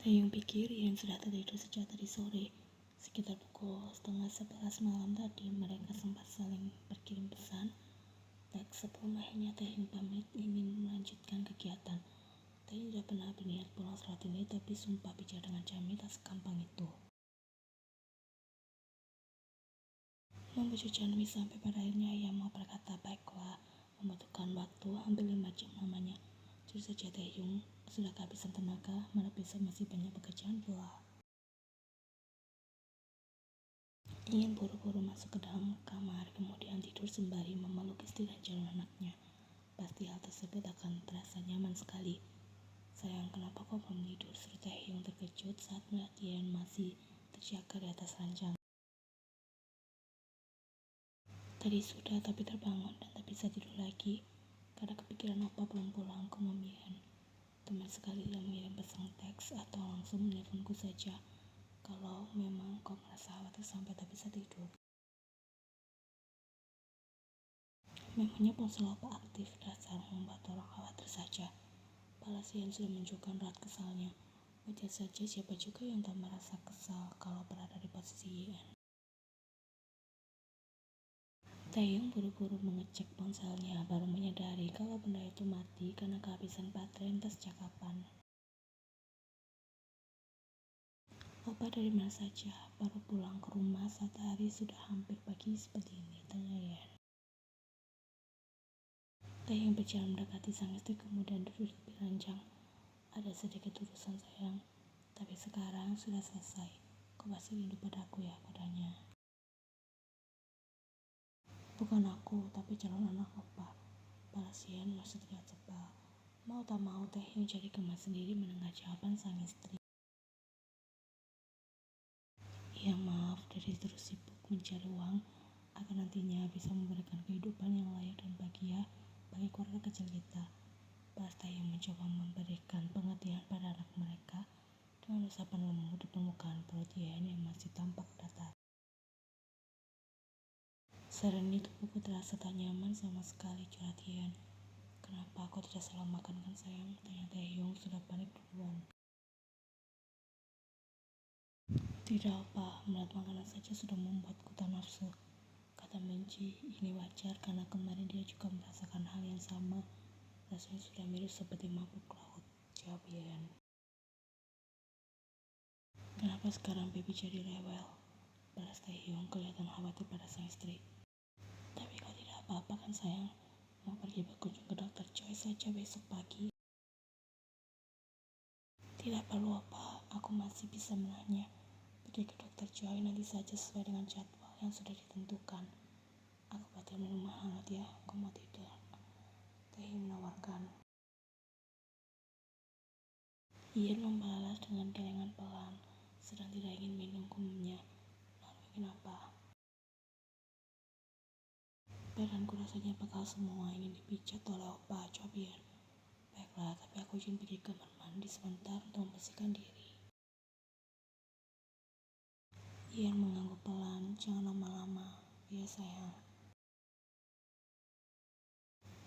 Taeyong pikir Ian sudah tertidur sejak tadi sore. Sekitar pukul 10:30 malam tadi, mereka sempat saling berkirim pesan teks sebelum akhirnya Taeyong pamit ingin melanjutkan kegiatan. Taeyong tidak pernah berniat pulang saat ini, tapi sumpah bicara dengan Chami tak segampang itu. Membujuk Chami sampai pada akhirnya ia mau berkata, baiklah, membutuhkan waktu hampir 5 jam lamanya. Jujur saja Taeyong sudah kehabisan tenaga, mana besok masih banyak pekerjaan pula. Ingin buru-buru masuk ke dalam kamar, kemudian tidur sembari memeluk istri dan calon anaknya. Pasti hal tersebut akan terasa nyaman sekali. Sayang, kenapa kau belum tidur? Seru Taeyong terkejut saat melihat Ian masih terjaga di atas ranjang. Tadi sudah, tapi terbangun dan tak bisa tidur lagi. Karena kepikiran opa belum pulang, ku Ian. Teman sekali tidak mengirim pesan teks atau langsung menelponku saja. Kalau memang kau merasa khawatir sampai tak bisa tidur. Memangnya ponsel opa aktif, dasar membuat orang khawatir saja. Balas Ian sudah menunjukkan raut kesalnya. Wajar saja, siapa juga yang tak merasa kesal kalau berada di posisi Ian. Taeyong buru-buru mengecek ponselnya, baru menyadari kalau benda itu mati karena kehabisan baterai entah sejak kapan. Opa dari mana saja? Baru pulang ke rumah saat hari sudah hampir pagi seperti ini, tanya Ian. Taeyong berjalan mendekati sang istri kemudian duduk di ranjang. Ada sedikit urusan sayang, tapi sekarang sudah selesai. Kau pasti rindu padaku ya, katanya. Bukan aku, tapi calon anak opa, balas Ian masih terlihat sebal. Mau tak mau Taeyong jadi gemas sendiri mendengar jawaban sang istri. Ya maaf, dari terus sibuk mencari uang agar nantinya bisa memberikan kehidupan yang layak dan bahagia bagi keluarga kecil kita. Balas Taeyong mencoba memberikan pengertian pada anak mereka dengan usapan lembut di permukaan perut Ian yang masih tampak datar. Seren itu tubuhku terasa tak nyaman sama sekali, curhat Ian. Kenapa kau tidak selalu makan kan sayang? Tanya Taeyong sudah panik duluan. Tidak apa, melihat makanan saja sudah membuatku tak nafsu, kata Menci. Ini wajar karena kemarin dia juga merasakan hal yang sama. Rasanya sudah mirip seperti mabuk laut, jawab Ian. Kenapa sekarang baby jadi rewel? Balas Taeyong kelihatan khawatir pada sang istri. Tapi kau tidak apa-apa kan sayang? Mau pergi berkunjung ke dokter Choi saja besok pagi. Tidak perlu apa, aku masih bisa menahannya. Pergi ke dokter Choi nanti saja sesuai dengan jadwal yang sudah ditentukan. Aku batin minum hangat ya, aku mau tidur. Taeyong menawarkan. Ian membalas dengan kelengan pelan, sedang tidak ingin minum kumnya. Lalu ingin apa? Badanku rasanya pegal semua, ingin dipijat oleh opa, jawab Ian. Baiklah, tapi aku izin pergi ke kamar mandi sebentar untuk membersihkan diri. Ian mengangguk pelan, jangan lama-lama, ya sayang.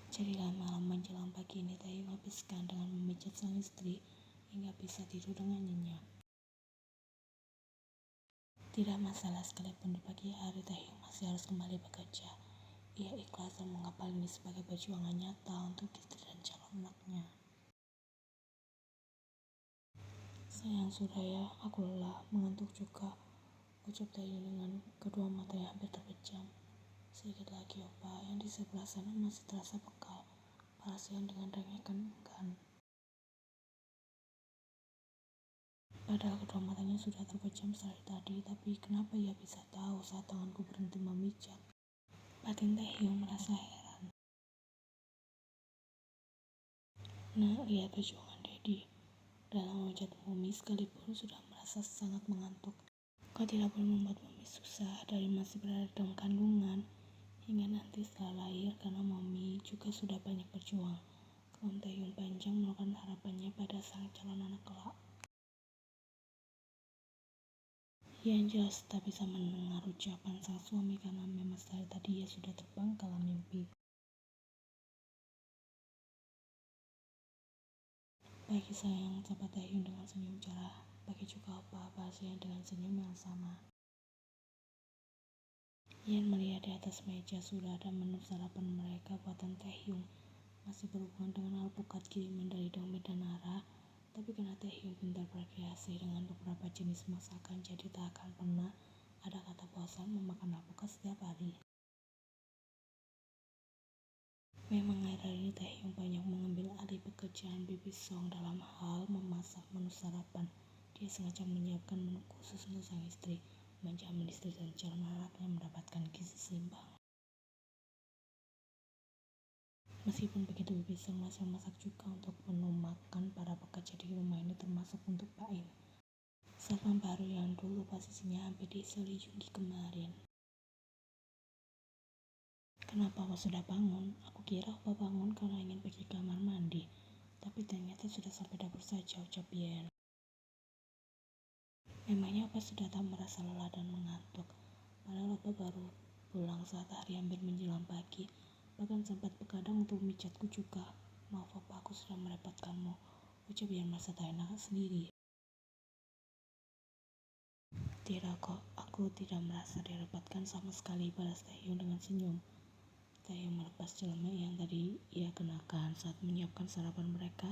Jadilah malam menjelang pagi ini Taeyong habiskan dengan memijat sang istri hingga bisa tidur dengan nyenyak. Tidak masalah, sekalipun di pagi hari Taeyong masih harus kembali bekerja. Ia ikhlas dan menganggap ini sebagai perjuangan nyata untuk istri dan calon anaknya. Sayang sudah ya, aku lelah, mengantuk juga, ucap Taeyong dengan kedua matanya hampir terpejam. Sedikit lagi opa, yang di sebelah sana masih terasa pegal, balas Ian dengan rengekan enggan. Padahal kedua matanya sudah terpejam sekali tadi, tapi kenapa ia bisa tahu saat tanganku berhenti memijat? Batin Taeyong merasa heran. Nah, lihat perjuangan Daddy dalam memijat Mumi sekalipun sudah merasa sangat mengantuk. Kau tidak boleh membuat Mumi susah dari masih berada dalam kandungan hingga nanti setelah lahir, karena Mumi juga sudah banyak berjuang. Kaum Taeyong panjang melakukan harapannya pada sang calon anak kelak. Ian jelas tak bisa mendengar ucapan sang suami karena memang sekali tadi ia sudah terbang kala mimpi. Pagi sayang, sapa Taehyung dengan senyum cerah. Pagi juga opa, Sian dengan senyum yang sama. Ian melihat di atas meja sudah ada menu sarapan mereka buatan Taehyung. Masih berhubungan dengan alpukat kiriman dari Dongmi dan Nara, tapi karena Taehyung pintar berkreasi dengan beberapa jenis masakan, jadi tak akan pernah ada kata bosan memakan alpukat setiap hari. Memang akhir-akhir ini Taehyung banyak mengambil alih pekerjaan Baby Song dalam hal memasak menu sarapan. Dia sengaja menyiapkan menu khusus untuk sang istri, menjamin istri dan calon anaknya mendapatkan gizi seimbang. Meskipun begitu, Baby Song masih memasak juga untuk menu makan para pekerja di rumah ini, termasuk untuk Pak In, satpam baru yang dulu posisinya hampir diisi oleh Junggi kemarin. Kenapa Opa sudah bangun? Aku kira Opa bangun karena ingin pergi kamar mandi, tapi ternyata sudah sampai dapur saja, ucap Yen. Memangnya Opa sudah tak merasa lelah dan mengantuk? Padahal Opa baru pulang saat hari hampir menjelang pagi, bahkan sempat begadang untuk memijatku juga. Maaf Opa, aku sudah merepotkanmu, ucap Yen merasa tak enak sendiri. Tidak kok, aku tidak merasa direpotkan sama sekali, balas Taehyung dengan senyum. Taehyung melepas celana yang tadi ia kenakan saat menyiapkan sarapan mereka.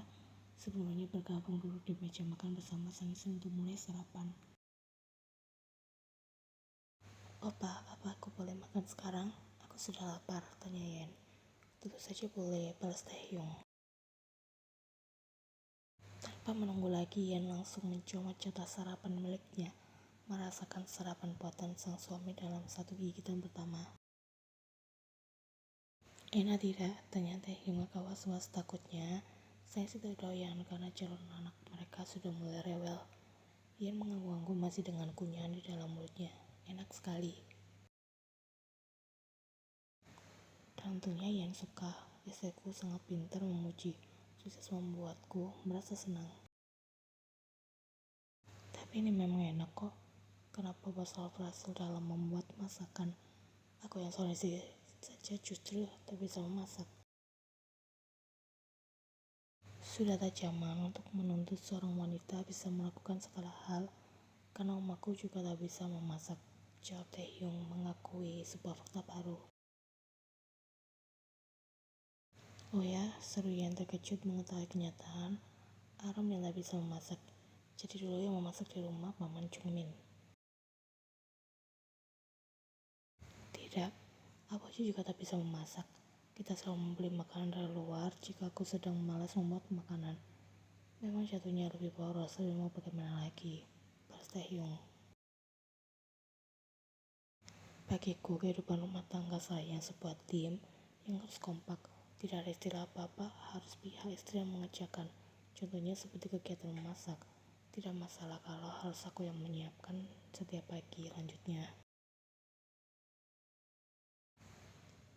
Sebelumnya bergabung duduk di meja makan bersama sang istri untuk mulai sarapan. Opa, apa aku boleh makan sekarang? Aku sudah lapar, tanya Yen. Tentu saja boleh, balas Taehyung. Tanpa menunggu lagi, Yen langsung mencomot jatah sarapan miliknya, merasakan sarapan buatan sang suami dalam satu gigitan pertama. Enak tidak? Tanya Taehyung agak was-was, takutnya saya sudah doyan karena calon anak mereka sudah mulai rewel. Yen mengangguk-angguk masih dengan kunyahan di dalam mulutnya. Enak sekali. Dan tentunya Yen suka. Istriku sangat pintar memuji. Sukses membuatku merasa senang. Tapi ini memang enak kok. Kenapa Bos selalu berhasil dalam membuat masakan? Aku yang seorang istri saja justru tak bisa memasak. Sudah tak zaman untuk menuntut seorang wanita bisa melakukan segala hal, karena omaku juga tak bisa memasak, jawab Taehyung mengakui sebuah fakta baru. Oh ya, seru Yen terkejut mengetahui kenyataan Aram yang tak bisa memasak. Jadi dulu yang memasak di rumah Paman Chungmin. Tidak, aku juga tak bisa memasak. Kita selalu membeli makanan dari luar jika aku sedang malas membuat makanan. Memang jatuhnya lebih boros, tapi mau bagaimana lagi? Balas Taehyung. Bagiku, kehidupan rumah tangga saya sebuah tim yang harus kompak. Tidak ada istilah apa-apa, harus pihak istri yang mengerjakan. Contohnya seperti kegiatan memasak. Tidak masalah kalau harus aku yang menyiapkan setiap pagi, lanjutnya.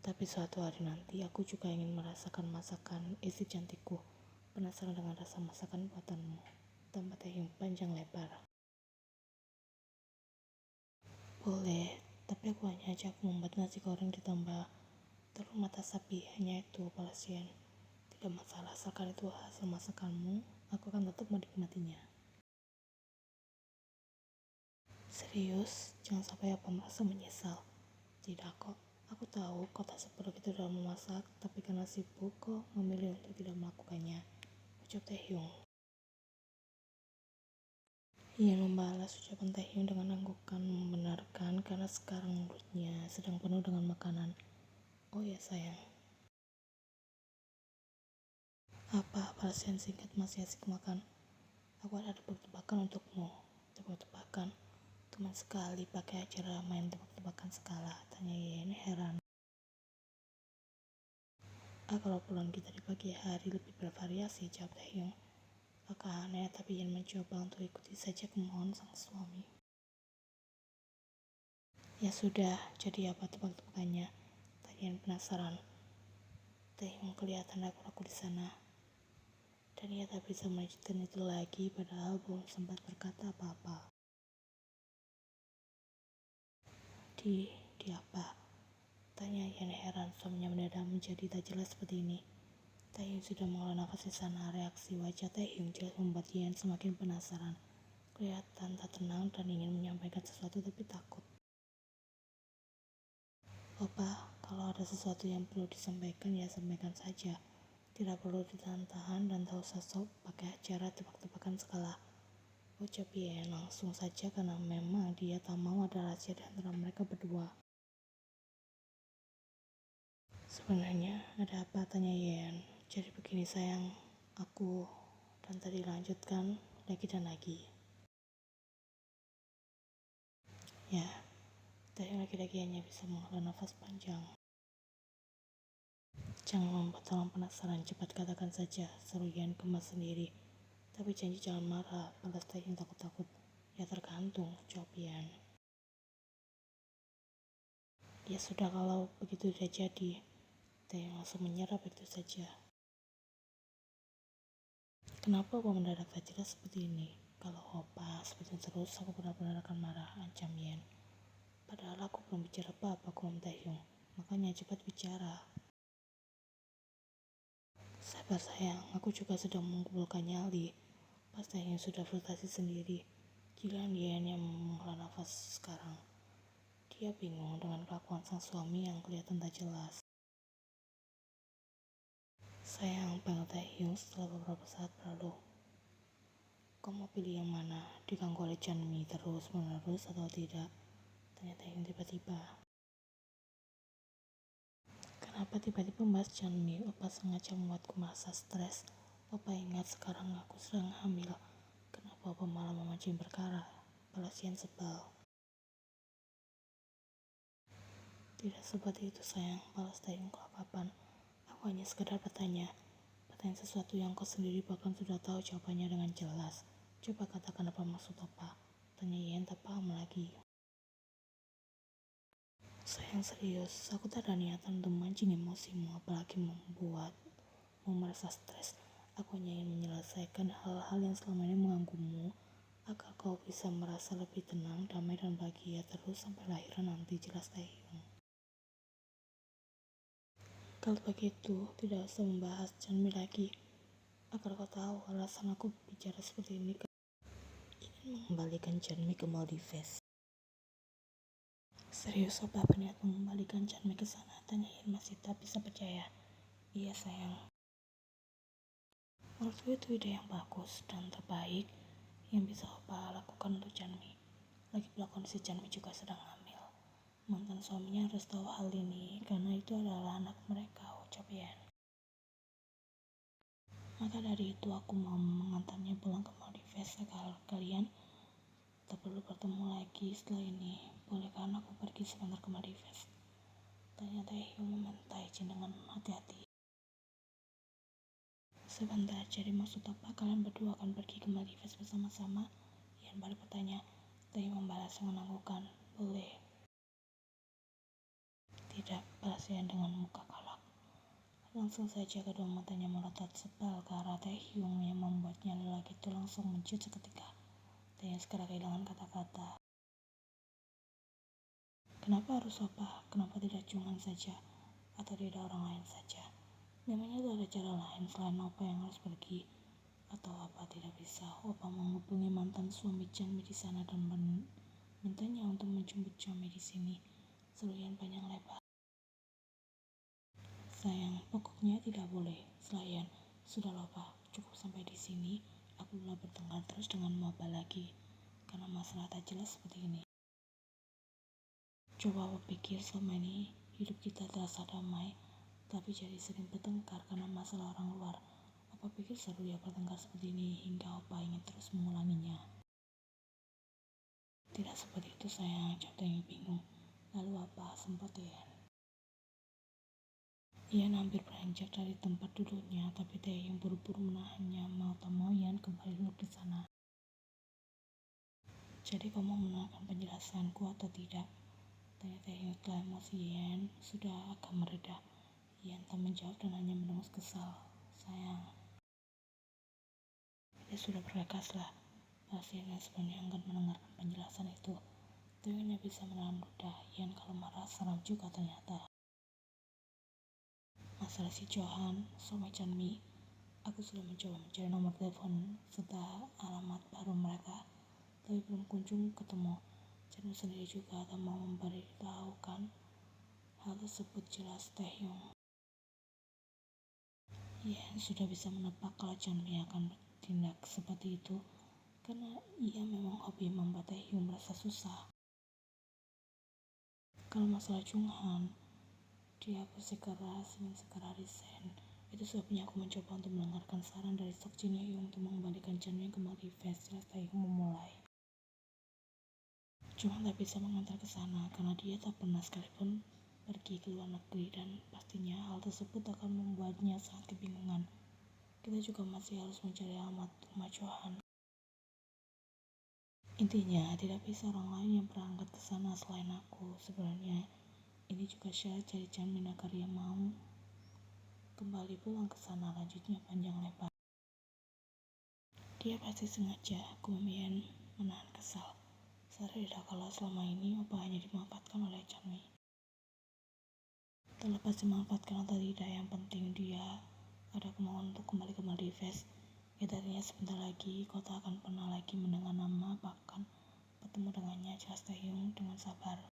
Tapi suatu hari nanti aku juga ingin merasakan masakan istri cantikku. Penasaran dengan rasa masakan buatanmu? Tambah Taehyung panjang lebar. Boleh, tapi aku hanya ajak membuat nasi goreng ditambah telur mata sapi, hanya itu, balas Yen. Tidak masalah, asalkan itu hasil masakanmu, aku akan tetap menikmatinya. Serius, jangan sampai apa merasa menyesal. Tidak kok, aku tahu kau tak seperti itu dalam memasak, tapi karena sibuk kok memilih untuk tidak melakukannya, ucap Taehyung. Ia membalas ucapan Taehyung dengan anggukan membenarkan karena sekarang mulutnya sedang penuh dengan makanan. Oh ya sayang. Apa, balas Yen singkat masih asik makan. Aku ada tebak-tebakan untukmu. Tebak-tebakan? Teman sekali pakai acara main tebak-tebakan skala, tanya Yen heran. Kalau pulang kita di pagi hari lebih bervariasi, jawab Taehyung. Agak aneh, tapi Yen mencoba untuk ikuti saja kemauan sang suami. Ya sudah, jadi apa tebak-tebakannya? Tanya Yen penasaran. Taehyung kelihatan ragu-ragu di sana. Dan ia tak bisa melanjutkan itu lagi, padahal belum sempat berkata apa-apa. Di apa? Tanya Yen heran, suaminya mendadak menjadi tak jelas seperti ini. Taehyung sudah mengelola nafas di sana. Reaksi wajah Taehyung jelas membuat Yeon semakin penasaran. Kelihatan tak tenang dan ingin menyampaikan sesuatu tapi takut. Opa, kalau ada sesuatu yang perlu disampaikan ya sampaikan saja. Tidak perlu ditahan-tahan dan tak usah sok pakai acara tebak-tebakan segala. Ucap Yeon langsung saja karena memang dia tak mau ada rahasia di antara mereka berdua. Sebenarnya ada apa, tanya Yeon. Jadi begini sayang, aku, dan tadi lanjutkan lagi dan lagi. Ya, Taehyung laki-laki hanya bisa menghela nafas panjang. Jangan membuat orang penasaran, cepat katakan saja, seru Yeon kemas sendiri. Tapi janji jangan marah, balas Taehyung takut-takut. Ya tergantung, jawab Yeon. Ya sudah kalau begitu sudah jadi. Taehyung langsung menyerah begitu saja. Kenapa Opa mendadak tak jelas seperti ini? Kalau Opa seperti terus aku benar-benar akan marah, ancam Yeon. Padahal aku belum bicara apa-apa, kumam Taehyung. Makanya cepat bicara. Sabar sayang, aku juga sedang mengumpulkan nyali. Pas Taehyung sudah frustasi sendiri. Giliran Yeon yang menghela nafas sekarang. Dia bingung dengan kelakuan sang suami yang kelihatan tak jelas. Sayang, panggil Taehyung setelah beberapa saat berlalu. Kau mau pilih yang mana? Diganggu oleh Chanmi terus-menerus atau tidak? Tanya Taehyung tiba-tiba. Kenapa tiba-tiba membahas Chanmi? Opa sengaja membuatku merasa stres. Opa ingat sekarang aku sedang hamil. Kenapa Opa malah memancing perkara? Balas Yeon sebal. Tidak seperti itu sayang, balas Taehyung kelapapan. Aku hanya sekedar bertanya sesuatu yang kau sendiri bahkan sudah tahu jawabannya dengan jelas. Coba katakan apa maksud Opa? Tanya Yeon tak paham lagi. Sayang serius, aku tak ada niatan untuk memancing emosimu, apalagi membuatmu merasa stres. Aku hanya ingin menyelesaikan hal-hal yang selama ini mengganggumu, agar kau bisa merasa lebih tenang, damai dan bahagia terus sampai lahiran nanti, jelas Taehyung. Kalau begitu, tidak usah membahas Chanmi lagi. Agar kau tahu alasan aku bicara seperti ini, ingin mengembalikan Chanmi ke Maldives. Serius Opa berniat mengembalikan Chanmi ke sana? Tanya Yeon masih tak bisa percaya. Iya sayang. Menurutku itu ide yang bagus dan terbaik yang bisa Opa lakukan untuk Chanmi. Lagi pula kondisi Chanmi juga sedang hamil. Mantan suaminya harus tahu hal ini karena itu adalah anak mereka, ucap Yeon. Maka dari itu aku mau mengantarnya pulang ke Maldives agar kalian tak perlu bertemu lagi setelah ini. Bolehkah aku pergi sebentar ke Maldives? Tanya Taehyung meminta izin dengan hati-hati. Sebentar, jadi maksud apa kalian berdua akan pergi ke Maldives bersama-sama? Yeon balik bertanya. Taehyung membalas menangguhkan. Boleh. Tidak, balas Yeon dengan muka kalak. Langsung saja kedua matanya melotot sebal ke arah Taehyung yang membuatnya lelaki itu langsung menciut seketika. Taehyung segera kehilangan kata-kata. Kenapa harus Opa? Kenapa tidak Junghan saja? Atau tidak orang lain saja? Memangnya itu ada cara lain selain Opa yang harus pergi? Atau apa tidak bisa Opa menghubungi mantan suami Chanmi di sana dan mintanya untuk menjemput Chanmi di sini? Seluruhan panjang lebar. Sayang, pokoknya tidak boleh. Selayan, sudah Opa, cukup sampai di sini. Aku belum bertengkar terus dengan Opa lagi karena masalah tak jelas seperti ini. Coba Opa pikir selama ini hidup kita terasa damai, tapi jadi sering bertengkar karena masalah orang luar. Opa pikir seru ya bertengkar seperti ini hingga Opa ingin terus mengulanginya. Tidak seperti itu sayang, jawab Taehyung bingung. Lalu apa? Sempat Yeon. Yeon hampir beranjak dari tempat duduknya, tapi Taehyung buru-buru menahannya. Mau tak mau Yeon kembali duduk di sana. Jadi kamu menolakkan penjelasanku atau tidak? Tanya Taehyung setelah emosi Yeon sudah agak mereda. Yeon tak menjawab dan hanya mendengus kesal. Sayang. Ya sudah berkekaslah. Balas Yeon yang sebenarnya enggan mendengarkan penjelasan itu. Taehyung hanya bisa menahan ludah. Yeon kalau marah seram juga ternyata. masalah si Johan, suami Chanmi, aku sudah mencoba mencari nomor telepon serta alamat baru mereka, tapi belum kunjung ketemu. Chanmi sendiri juga tak mau memberitahukan hal tersebut, jelas Taehyung. Yen sudah bisa menebak kalau Chanmi akan bertindak seperti itu, karena ia memang hobi membuat Taehyung merasa susah. Kalau masalah Junghan, dia bersikeras ingin segera resign. Itu sebabnya aku mencoba untuk mendengarkan saran dari Sok Jin Hyung untuk mengembalikan Chanmi kembali fans, jelas Taehyung memulai. Cuma tak bisa mengantar ke sana karena dia tak pernah sekalipun pergi ke luar negeri dan pastinya hal tersebut akan membuatnya sangat kebingungan. Kita juga masih harus mencari alamat rumah Johan. Intinya, tidak bisa orang lain yang berangkat ke sana selain aku. Sebenarnya, ini juga syarat dari Chanmi agar ia mau kembali pulang ke sana, lanjutnya panjang lebar. Dia pasti sengaja, kemudian menahan kesal. Sadar tidak kalau selama ini Opa hanya dimanfaatkan oleh Chanmi. Terlepas dimanfaatkan atau tidak, yang penting dia ada kemauan untuk kembali ke Maldives. Itu artinya sebentar lagi kau tak akan pernah lagi mendengar nama bahkan bertemu dengannya, jelas Taehyung dengan sabar.